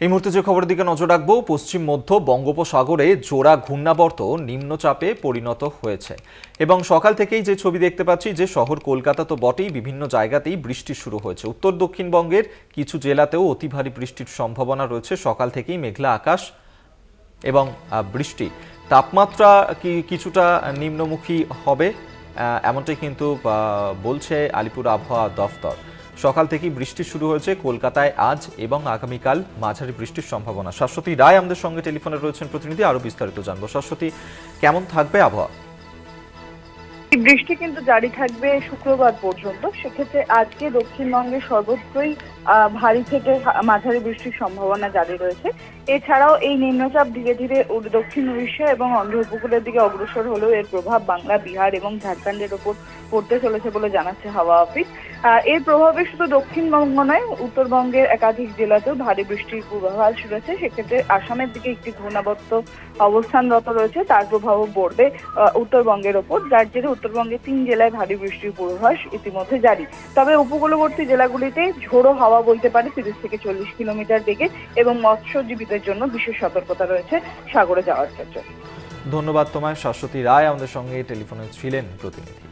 এই মুহূর্তে যে খবরের দিকে নজর রাখবো, পশ্চিম মধ্য বঙ্গোপসাগরে জোড়া ঘূর্ণাবর্ত নিম্নচাপে পরিণত হয়েছে এবং সকাল থেকেই যে ছবি দেখতে পাচ্ছি যে শহর কলকাতা তো বটেই, বিভিন্ন জায়গাতেই বৃষ্টি শুরু হয়েছে। উত্তর দক্ষিণবঙ্গের কিছু জেলাতেও অতি ভারী বৃষ্টির সম্ভাবনা রয়েছে। সকাল থেকেই মেঘলা আকাশ এবং বৃষ্টি। তাপমাত্রা কিছুটা নিম্নমুখী হবে এমনটাই কিন্তু বলছে আলিপুর আবহাওয়া দফতর। সকাল থেকেই বৃষ্টি শুরু হয়েছে কলকাতায় আজ এবং আগামীকাল মাঝারি বৃষ্টির সম্ভাবনা। শাশ্বতী রায় আমাদের সঙ্গে টেলিফোনে রয়েছেন প্রতিনিধি, আরো বিস্তারিত জানবো। শাশ্বতী, কেমন থাকবে আবহাওয়া? বৃষ্টি কিন্তু জারি থাকবে শুক্রবার পর্যন্ত। সেক্ষেত্রে আজকে দক্ষিণবঙ্গের সর্বত্রই ভারী থেকে মাঝারি বৃষ্টির সম্ভাবনা জারি রয়েছে। এছাড়াও এই নিম্নচাপ ধীরে ধীরে দক্ষিণ উড়িষ্যা এবং অন্ধ্র উপকূলের দিকে অগ্রসর হলেও এর প্রভাব বাংলা, বিহার এবং ঝাড়খণ্ডের ওপর পড়তে চলেছে বলে জানাচ্ছে হাওয়া অফিস। এর প্রভাবে শুধু দক্ষিণবঙ্গ নয়, উত্তরবঙ্গের একাধিক জেলাতেও ভারী বৃষ্টির পূর্বাভাস রয়েছে। সেক্ষেত্রে আসামের দিকে একটি ঘূর্ণাবর্ত অবস্থানরত রয়েছে, তার প্রভাবও পড়বে উত্তরবঙ্গের ওপর, যার জেরে উত্তরবঙ্গের 3 জেলায় ভারী বৃষ্টির পূর্বাভাস ইতিমধ্যে জারি। তবে উপকূলবর্তী জেলাগুলিতে ঝোড়ো হাওয়া বইতে পারে 30 থেকে 40 কিলোমিটার বেগে এবং মৎস্যজীবীদের জন্য বিশেষ সতর্কতা রয়েছে সাগরে যাওয়ার ক্ষেত্রে। ধন্যবাদ তোমায় শাশ্বতী রায়, আমাদের সঙ্গে টেলিফোনে ছিলেন প্রতিনিধি।